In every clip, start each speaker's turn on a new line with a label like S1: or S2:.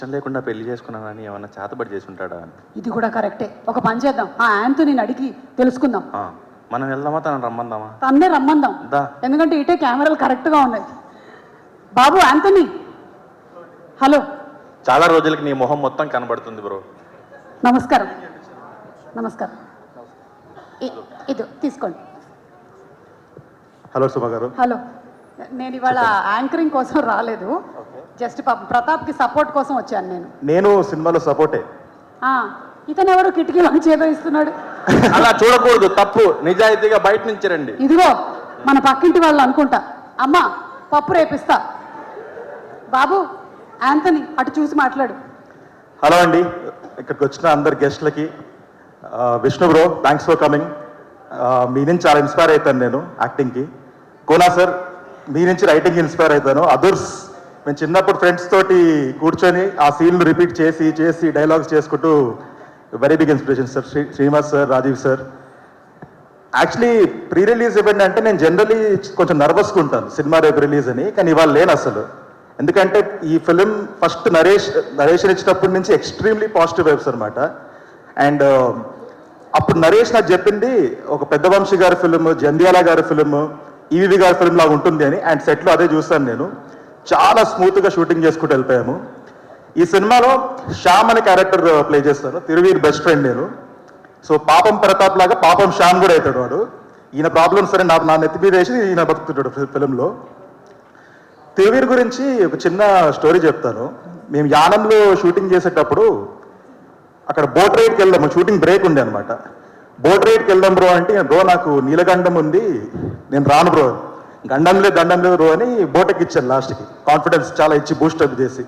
S1: ఇష్టం లేకుండా పెళ్లి చేసుకున్నానని ఏమన్నా చేతబడి చేసి ఉంటాడా అని.
S2: ఇది కూడా కరెక్టే. ఒక పని చేద్దాం, ఆ యాంథోనీని అడిగి తెలుసుకుందాం.
S1: మనం వెళ్దామా తనని రమ్మందామా?
S2: తన్నే రమ్మందాం, ఎందుకంటే ఇటే కెమెరాలు కరెక్ట్గా ఉన్నాయి. బాబు యాంథోనీ, హలో.
S1: చాలా రోజులకి నీ మొహం మొత్తం కనబడుతుంది బ్రో.
S2: నమస్కారం. నమస్కారం. ఇది తీసుకోండి.
S3: హలో సుమ గారు.
S2: హలో. నేను ఇవాళ యాంకరింగ్ కోసం రాలేదు, జస్ట్ ప్రతాప్కి సపోర్ట్ కోసం వచ్చాను.
S3: నేను సినిమాలో సపోర్టే.
S2: ఇతను ఎవరు కిటికీ వంచి ఏదో ఇస్తున్నాడు?
S1: అలా చూడకూడదు, తప్పు. నిజాయితీగా బయట నుంచి రండి.
S2: ఇదిగో మన పక్కింటి వాళ్ళు అనుకుంటా. అమ్మా పప్పు రేపిస్తా. బాబు యాంథోనీ అటు చూసి మాట్లాడు.
S3: హలో అండి, ఇక్కడికి వచ్చిన అందరు గెస్ట్లకి Vishnu bro, thanks for coming. మీ నుంచి చాలా ఇన్స్పైర్ అవుతాను నేను యాక్టింగ్కి. కోనా సార్, మీ నుంచి రైటింగ్ ఇన్స్పైర్ అవుతాను. అదర్స్, మేము చిన్నప్పుడు ఫ్రెండ్స్ తోటి కూర్చొని ఆ సీన్లు రిపీట్ చేసి చేసి డైలాగ్స్ చేసుకుంటూ very big inspiration sir. Srinivas sir, Rajiv sir. Actually pre release event అంటే నేను జనరలీ కొంచెం నర్వస్గా ఉంటాను, సినిమా రేపు రిలీజ్ అని. కానీ ఇవాళ లేను అసలు. ఎందుకంటే ఈ ఫిలిం ఫస్ట్ నరేషన్ ఇచ్చినప్పటి నుంచి ఎక్స్ట్రీమ్లీ పాజిటివ్ వైబ్స్ అనమాట. అండ్ అప్పుడు నరేష్ నాకు చెప్పింది ఒక పెద్ద వంశీ గారి ఫిలిం, జంధ్యాల గారి ఫిలిం, ఈవీవి గారి ఫిలిం లాగా ఉంటుంది అని. అండ్ సెట్లో అదే చూస్తాను నేను. చాలా స్మూత్గా షూటింగ్ చేసుకుంటూ వెళ్ళిపోయాము. ఈ సినిమాలో శ్యామ్ అనే క్యారెక్టర్ ప్లే చేస్తాను, తిరువీర్ బెస్ట్ ఫ్రెండ్ నేను. సో పాపం ప్రతాప్ లాగా పాపం శ్యామ్ కూడా అవుతాడు వాడు. ఈయన ప్రాబ్లమ్స్ అని నా నెత్తి మీద వేసి ఈయన బతుకుతుంటాడు ఫిలింలో. తిరువీర్ గురించి ఒక చిన్న స్టోరీ చెప్తాను. మేము యానంలో షూటింగ్ చేసేటప్పుడు అక్కడ బోట్ రైడ్కి వెళ్దాము, షూటింగ్ బ్రేక్ ఉండే అనమాట. బోట్ రైడ్కి వెళ్దాం బ్రో అంటే, బ్రో నాకు నీలగండం ఉంది, నేను రాను బ్రో. గండం లేదు దండం లేదు బ్రో అని బోట్ ఎక్కిచ్చాను లాస్ట్కి, కాన్ఫిడెన్స్ చాలా ఇచ్చి బూస్ట్ అప్ చేసి.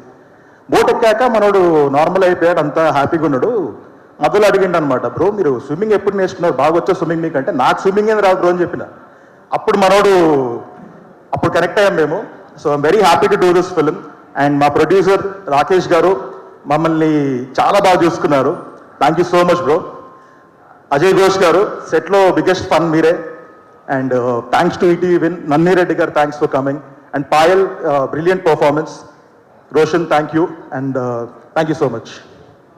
S3: బోట్ ఎక్కాక మనోడు నార్మల్ అయిపోయాడు, అంతా హ్యాపీగా ఉన్నాడు. మొదలు అడిగిండు అనమాట, బ్రో మీరు స్విమ్మింగ్ ఎప్పుడు నేర్చుకున్నారు, బాగా వచ్చా స్విమ్మింగ్ మీకు అంటే. నాకు స్విమ్మింగ్ ఏం రాదు బ్రో అని చెప్పిన. అప్పుడు మనోడు అప్పుడు కనెక్ట్ అయ్యాం మేము. So I'm very happy to do this film. And మా ప్రొడ్యూసర్ రాకేష్ గారు మమ్మల్ని చాలా బాగా చూసుకున్నారు. Thank you so much bro. Ajay Ghosh garu, సెట్లో బిగ్గెస్ట్ ఫన్ మీరే. And thanks to ETV Win. Nanni Reddy garu, thanks for coming. And Payal, brilliant performance. Roshan, thank you. And thank you so much.